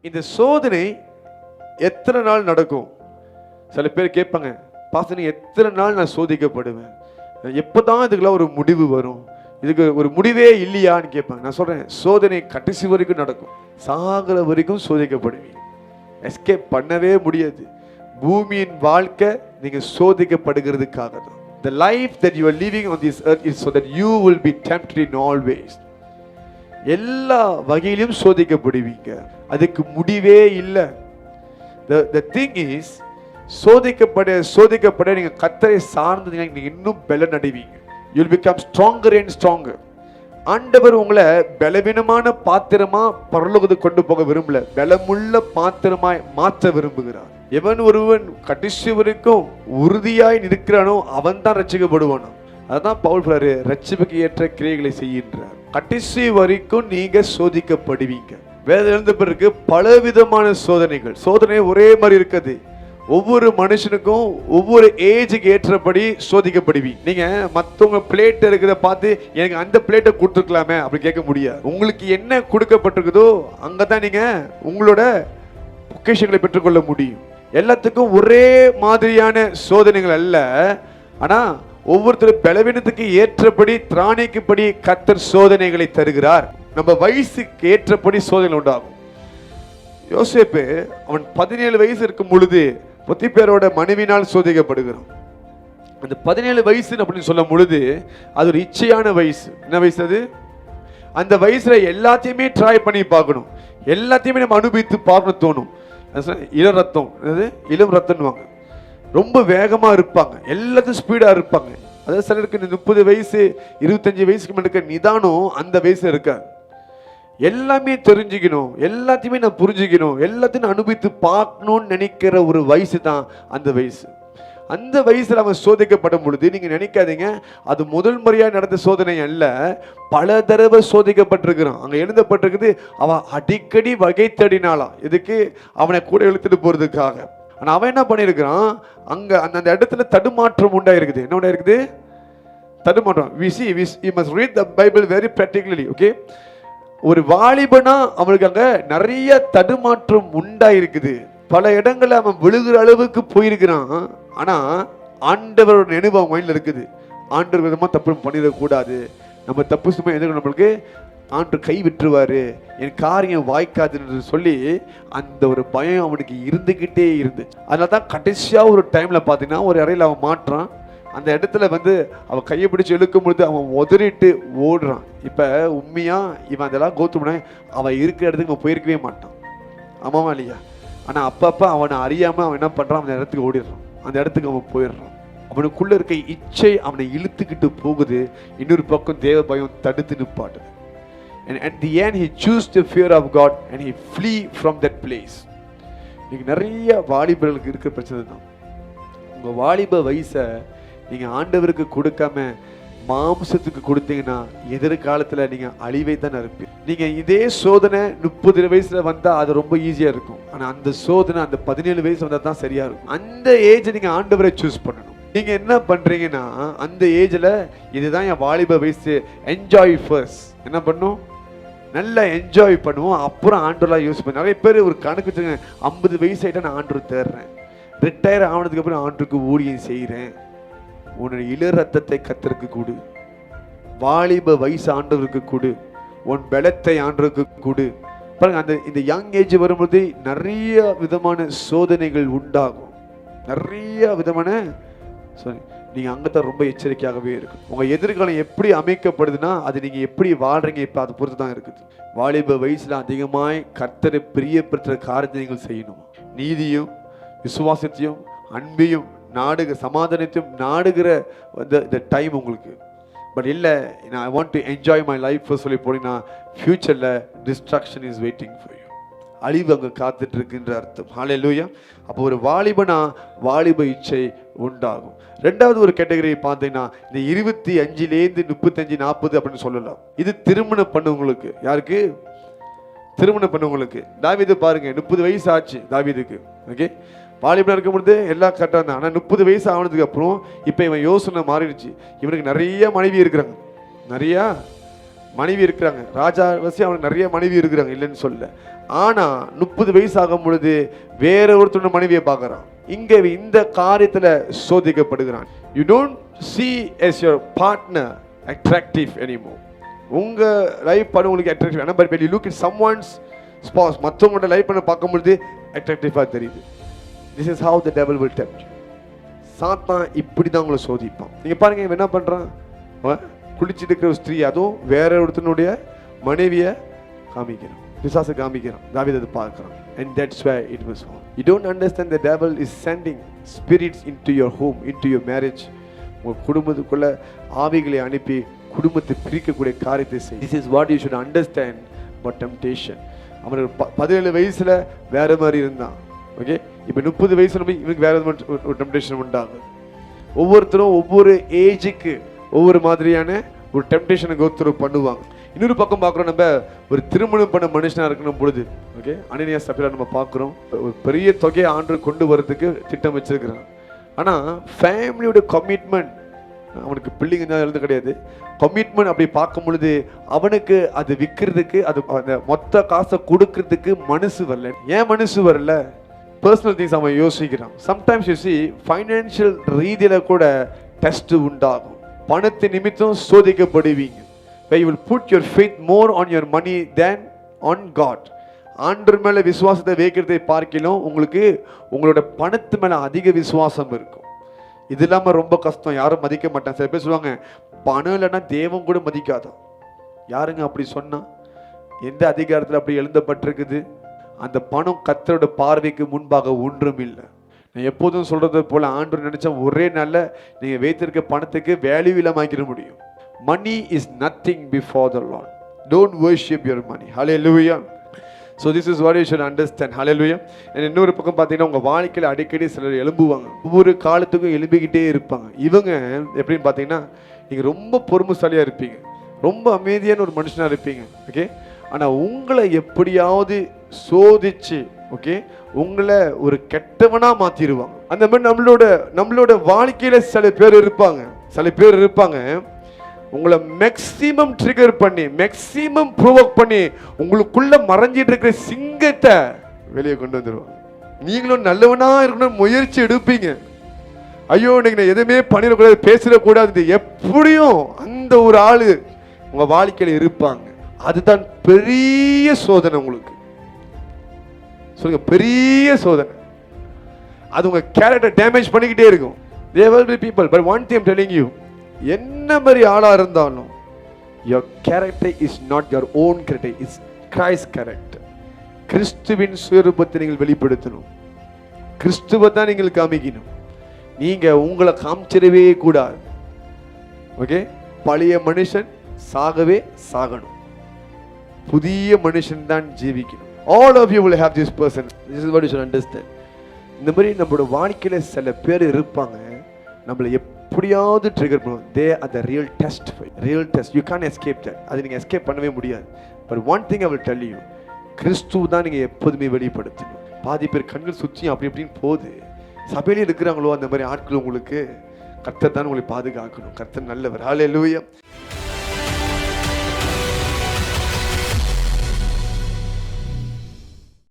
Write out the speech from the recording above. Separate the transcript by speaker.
Speaker 1: இந்த சோதனை எத்தனை நாள் நடக்கும்? சில பேர் கேட்பாங்க, பாஸ்டர் எத்தனை நாள் நான் சோதிக்கப்படுவேன், எப்போதான் இதுக்கெல்லாம் ஒரு முடிவு வரும், இதுக்கு ஒரு முடிவே இல்லையான்னு கேட்பாங்க. நான் சொல்றேன், சோதனை கடைசி வரைக்கும் நடக்கும். சாகிற வரைக்கும் சோதிக்கப்படுவீங்க. எஸ்கேப் பண்ணவே முடியாது. பூமியின் வாழ்க்கை நீங்க சோதிக்கப்படுகிறதுக்காக தான். The life that you are living on this earth is so that you will be tempted in all ways. எல்லா வகையிலும் சோதிக்கப்படுவீங்க. அதுக்கு முடிவே இல்லை. The thing is, சோதிக்கப்பட நீங்க கர்த்தரை சார்ந்து நீங்க இன்னும் பலன் அடைவீங்க. You will become stronger and stronger. ஆண்டவர் உங்களை பலவீனமான பாத்திரமா பரலோகத்துக்கு கொண்டு போக விரும்பல, பலமுள்ள பாத்திரமாய் மாற்ற விரும்புகிறார். எவன் ஒருவன் கடைசி வரைக்கும் உறுதியாய் நிற்கிறானோ அவன் தான் ரட்சிக்கப்படுவானோ. அதான் பவுல் சொல்றாரு, ரட்சிப்புக்கு ஏற்ற கிரியைகளை செய்கின்றார். கடைசி வரைக்கும் நீங்க சோதிக்கப்படுவீங்க. வேதம் எழுந்த பிறகு பலவிதமான சோதனைகள். சோதனை ஒரே மாதிரி இருக்குது. ஒவ்வொரு மனுஷனுக்கும் ஒவ்வொரு ஏஜுக்கு ஏற்றபடி சோதிக்கப்படுவீங்க. நீங்க மற்றவங்க பிளேட் இருக்கிறத பார்த்து எனக்கு அந்த பிளேட்டை கொடுத்துருக்கலாமே அப்படி கேட்க முடியாது. உங்களுக்கு என்ன கொடுக்கப்பட்டிருக்குதோ அங்கதான் நீங்க உங்களோட பொக்கிஷங்களை பெற்றுக்கொள்ள முடியும். எல்லாத்துக்கும் ஒரே மாதிரியான சோதனைகள் அல்ல. ஆனா ஒவ்வொருத்தரும் பலவீனத்துக்கு ஏற்றபடி திராணிக்குப்படி கர்த்தர் சோதனைகளை தருகிறார். நம்ம வயசுக்கு ஏற்றபடி சோதனை உண்டாகும். யோசேப்பு அவன் 17 வயசு இருக்கும் பொழுது பொத்திப்பேரோட மனைவினால் சோதிக்கப்படுகிறான். அந்த 17 வயசு அப்படின்னு சொல்லும் பொழுது அது ஒரு இச்சையான வயசு. என்ன வயசு அது? அந்த வயசுல எல்லாத்தையுமே ட்ரை பண்ணி பார்க்கணும், எல்லாத்தையுமே நம்ம அனுபவித்து பார்க்கணும் தோணும். இளம் ரத்தம், இளம் ரத்தம்னுவாங்க. ரொம்ப வேகமா இருப்பாங்க, எல்லாத்தையும் ஸ்பீடா இருப்பாங்க. அதாவது சிலருக்கு 30 வயசு 25 வயசுக்கு மேல நிதானம் அந்த வயசுல இருக்காது. எல்லாமே தெரிஞ்சுக்கணும், எல்லாத்தையுமே நான் புரிஞ்சுக்கணும், எல்லாத்தையும் அனுபவித்து பார்க்கணும்னு நினைக்கிற ஒரு வயசு தான் அந்த வயசு. அந்த வயசுல அவன் சோதிக்கப்படும் பொழுது நீங்க நினைக்காதீங்க அது முதல் முறையா நடந்த சோதனை அல்ல, பல தடவை சோதிக்கப்பட்டிருக்கிறான். அங்க எழுதப்பட்டிருக்குது, அவன் அடிக்கடி வகை தேடினாலாம். இதுக்கு அவனை கூட இழுத்துட்டு போறதுக்காக. ஆனா அவன் என்ன பண்ணியிருக்கிறான், அங்க அந்த இடத்துல தடுமாற்றம் உண்டாயிருக்குது. என்ன உண்டாயிருக்குது? தடுமாற்றம். We must read the Bible very practically, okay? ஒரு வாலிபனா அவனுக்கு அங்க நிறைய தடுமாற்றம் உண்டாயிருக்குது. பல இடங்கள்ல அவன் விழுகிற அளவுக்கு போயிருக்கிறான். ஆனா ஆண்டவரோட நினைவு அவன் மைண்ட்ல இருக்குது. ஆண்டவர் விதமா தப்பு பண்ணிடக்கூடாது, நம்ம தப்பு சும்மா எதுக்கு நம்மளுக்கு ஆண்டவர் கை விட்டுருவாரு, என் காரியம் வாய்க்காதுன்னு சொல்லி அந்த ஒரு பயம் அவனுக்கு இருந்துகிட்டே இருந்துச்சு. அதனால தான் கடைசியா ஒரு டைம்ல பாத்தீங்கன்னா ஒரு இறையில அவன் மாற்றான். அந்த இடத்துல அவன் கையை பிடிச்சு இழுக்கும் பொழுது அவன் உதறிட்டு ஓடுறான். இப்ப உண்மையா இவன் அதெல்லாம் கோத்துமுன அவன் இருக்கிற இடத்துக்கு அவன் போயிருக்கவே மாட்டான். ஆமாவா இல்லையா? ஆனா அப்பப்ப அவனை அறியாம அவன் என்ன பண்றான், அந்த இடத்துக்கு ஓடிடுறான், அந்த இடத்துக்கு அவன் போயிடுறான். அவனுக்குள்ள இருக்க இச்சை அவனை இழுத்துக்கிட்டு போகுது. இன்னொரு பக்கம் தேவ பயம் தடுத்து நிப்பாட்டுது. And at the end he chose the fear of God and he flee from that place. நீங்க நிறைய வாலிபர்களுக்கு இருக்கிற பிரச்சனை தான். உங்க வாலிப வயசை நீங்க ஆண்டவருக்கு கொடுக்காம மாம்சத்துக்கு கொடுத்தீங்கன்னா எதிர்காலத்துல நீங்க அழிவை தான் இருப்பீங்க. நீங்க இதே சோதனை 30 வயசுல வந்தா அது ரொம்ப ஈஸியா இருக்கும். ஆனா அந்த சோதனை அந்த 17 வயசு வந்தா தான் சரியா இருக்கும். அந்த ஏஜ் நீங்க ஆண்டவரை சூஸ் பண்ணணும். நீங்க என்ன பண்றீங்கன்னா அந்த ஏஜ்ல இதுதான் என் வாலிப வயசு, என்ஜாய் ஃபர்ஸ்ட். என்ன பண்ணும், நல்லா என்ஜாய் பண்ணுவோம், அப்புறம் ஆண்டவரெலாம் யூஸ் பண்ண. நிறைய பேர் ஒரு கணக்கு வச்சுங்க, 50 வயசு ஆகிட்டா நான் ஆண்டவர் தேடுறேன், ரிட்டையர் ஆனதுக்கு அப்புறம் ஆண்டருக்கு ஊழியம் செய்கிறேன். உன்னுடைய இள ரத்தத்தை கர்த்தருக்கு கொடு, வாலிப வயசு ஆண்டவருக்கு கொடு, உன் பலத்தை ஆண்டவருக்கு கொடு. பாருங்க, அந்த இந்த யங் ஏஜ் வரும்போது நிறைய விதமான சோதனைகள் உண்டாகும். நிறைய விதமான நீங்க அங்கதான் ரொம்ப எச்சரிக்கையாகவே இருக்கு. உங்க எதிர்காலம் எப்படி அமைக்கப்படுதுன்னா அது நீங்க எப்படி வாழ்றீங்க இப்ப அதை பொறுத்து தான் இருக்குது. வாலிப வயசுல அதிகமாய் கர்த்தரை பிரியப்படுத்துற காரியத்தை நீங்கள் செய்யணும். நீதியும் விசுவாசத்தையும் அன்பையும் நாடுகிற சமாதானத்தையும் நாடுகிற இந்த டைம் உங்களுக்கு. பட் இல்லை, I want to enjoy my life சொல்லி போனீங்கன்னா ஃபியூச்சர்ல distraction is waiting for you. அழிவு அங்கே காத்துட்டு இருக்குன்ற அர்த்தம். ஹல்லேலூயா. அப்போ ஒரு வாலிபனா வாலிப இச்சை உண்டாகும். ரெண்டாவது ஒரு கேட்டகரி பார்த்தீங்கன்னா இந்த 25லேருந்து 35 40 அப்படின்னு சொல்லலாம். இது திருமணம் பண்ணவங்களுக்கு. யாருக்கு? திருமணம் பண்ணவங்களுக்கு. தாவீது பாருங்க, 30 வயசு ஆச்சு தாவீதுக்கு. ஓகே, வாலிபனா இருக்கும் பொழுது எல்லாம் கரெக்டாக இருந்தான். ஆனால் 30 வயசு ஆனதுக்கு அப்புறம் இப்போ இவன் யோசனை மாறிடுச்சு. இவனுக்கு நிறைய மனைவி இருக்கிறாங்க, நிறையா மனைவி இருக்கிறாங்க. ராஜா வசி அவனுக்கு நிறைய மனைவி இருக்கிறாங்க, இல்லைன்னு சொல்ல. ஆனா 30 வயசு ஆகும் பொழுது வேற ஒருத்தரோட மனைவியை பார்க்கறான். இங்க இந்த காரியத்துல சோதிக்கப்படுகிறான். You don't see as your partner attractive anymore. உங்க லைஃப் பண்ண உங்களுக்கு அட்ராக்டிவ் ஆனா, but when you look at someone's spouse, மற்றவங்களோட லைஃப் பண்ண பார்க்கும்பொழுது அட்ராக்டிவா தெரியுது. This is how the devil will tempt you. சாத்தான் இப்படி தான் உங்களை சோதிப்பான். நீங்க பாருங்க இவன் என்ன பண்றான், குளிச்சுட்டு இருக்கிற ஒரு ஸ்திரீ, அதுவும் வேற ஒருத்தனுடைய மனைவியை காமிக்கிறான், பிசாசு காமிக்கிறான். தாவீது அதை பார்க்கிறான். And that's why it was wrong. You don't understand the devil is sending spirits into your home, into your marriage. உங்க குடும்பத்துக்குள்ள ஆவிகளை அனுப்பி குடும்பத்தை பிரிக்கக்கூடிய காரியத்தை செய். This is what you should understand about temptation. அவன் 17 வயசுல வேற மாதிரி இருந்தான். ஓகே, இப்போ 30 வயசுல இவனுக்கு வேற ஒரு டெம்டேஷன் உண்டாகுது. ஒவ்வொருத்தரும் ஒவ்வொரு ஏஜுக்கு ஒவ்வொரு மாதிரியான ஒரு டெம்டேஷனை கோத்ரூ பண்ணுவாங்க. இன்னொரு பக்கம் பார்க்குறோம், நம்ம ஒரு திருமணம் பண்ண மனுஷனாக இருக்கணும் பொழுது, ஓகே, அனனியா சபீரா நம்ம பார்க்குறோம், ஒரு பெரிய தொகையை ஆண்டு கொண்டு வரதுக்கு திட்டம் வச்சிருக்கிறான். ஆனால் ஃபேமிலியோட கமிட்மெண்ட், அவனுக்கு பிள்ளைங்க தான் எழுது கிடையாது, கமிட்மெண்ட் அப்படி பார்க்கும் பொழுது அவனுக்கு அது விற்கிறதுக்கு, அது அந்த மொத்த காசை கொடுக்கறதுக்கு மனசு வரல. ஏன் மனசு வரல? பர்சனல் திங்ஸ் அவன் யோசிக்கிறான். சம்டைம்ஸ் யூ சி ஃபைனான்ஷியல் ரீதியில் கூட டெஸ்ட் உண்டாகும். பணத்தை நிமித்தம் சோதிக்கப்படுவீங்க. where you will put your faith more on your money than on God. ஆண்டவர் மேல விசுவாசத்தை வைக்கிறதை பார்க்கலாம், உங்களுக்கு உங்களோட பணத்து மேல அதிக விசுவாசம் இருக்கும். இது இல்லாம ரொம்ப கஷ்டம், யாரும் மதிக்க மாட்டாங்க. சில பேர் சொல்லுவாங்க, பணம் இல்லைன்னா தெய்வம் கூட மதிக்காதான். யாருங்க அப்படி சொன்னா? எந்த அதிகாரத்தில் அப்படி எழுதப்பட்டிருக்குது? அந்த பணம் கர்த்தரோட பார்வைக்கு முன்பாக ஒன்றும் இல்லை. நான் எப்போதும் சொல்றது போல, ஆண்டவர் நினைச்சா ஒரே நாள்ல நீங்க வைத்திருக்க பணத்துக்கு வேல்யூ இல்லாம ஆக்கிட முடியும். Money is nothing before the Lord. Don't worship your money. Hallelujah. So this is what you should understand. Hallelujah. And இன்னொரு பக்கம் பார்த்தீங்கன்னா, உங்க வாழ்க்கையில் அடிக்கடி சிலர் எழும்புவாங்க, ஒவ்வொரு காலத்துக்கும் எழும்பிக்கிட்டே இருப்பாங்க. இவங்க எப்படின்னு பார்த்தீங்கன்னா, நீங்க ரொம்ப பொறுமைசாலியா இருப்பீங்க, ரொம்ப அமைதியான ஒரு மனுஷனா இருப்பீங்க, ஓகே. ஆனா உங்களை எப்படியாவது சோதிச்சு, ஓகே, உங்களை ஒரு கெட்டவனா மாத்திடுவாங்க. அந்த மாதிரி நம்மளோட வாழ்க்கையில சில பேர் இருப்பாங்க, உங்களை மேக்சிமம் ட்ரிகர் பண்ணி, மேக்சிமம் ப்ரோவோக் பண்ணி, உங்களுக்குள்ள மறைஞ்சிட்டு இருக்கிற சிங்கத்தை வெளியே கொண்டு வந்துடுவாங்க. நீங்களும் நல்லவனா இருக்கணும் முயற்சி எடுப்பீங்க. ஐயோ நீங்க நான் எதுவுமே பண்ணிடக்கூடாது, பேசிடக்கூடாது, எப்படியும் அந்த ஒரு ஆளு உங்க வாழ்க்கையில இருப்பாங்க. அதுதான் பெரிய சோதனை. உங்களுக்கு சொல்லுங்க, பெரிய சோதனை. அது உங்க கேரக்டர் டேமேஜ் பண்ணிக்கிட்டே இருக்கும். There will be people, but one thing I'm telling you, என்ன மாதிரி ஆளா இருந்தாலும், your character is not your own character, it's Christ's character. கிறிஸ்துவின் சுயரூபத்தை நீங்கள் வெளிப்படுத்தணும், கிறிஸ்துவை தான் நீங்கள் காமிக்கணும். நீங்க உங்களை காமிச்சிடவே கூடாது, ஓகே. பழைய மனுஷன் சாகணும், புதிய மனுஷன் தான் ஜீவிக்கணும். All of you will have this person. This is what you should understand. இந்த மாதிரி நம்மளோட வாழ்க்கையில சில பேர் இருப்பாங்க, நம்மளை எப்படியாவது ட்ரிகர் பண்ணுவோம். They are the real test. You can't escape that. அது நீங்க எஸ்கேப் பண்ணவே முடியாது. But one thing I will tell you, கிறிஸ்துவ தான் நீங்க எப்போதுமே வெளிப்படுத்தணும். பாதி பேர் கண்கள் சுற்றி அப்படி இப்படின்னு போகுது. சபையில இருக்கிறாங்களோ அந்த மாதிரி ஆட்கள், உங்களுக்கு கர்த்தர் தான் உங்களை பாதுகாக்கணும். கர்த்தர் நல்லவர். ஹல்லேலூயா.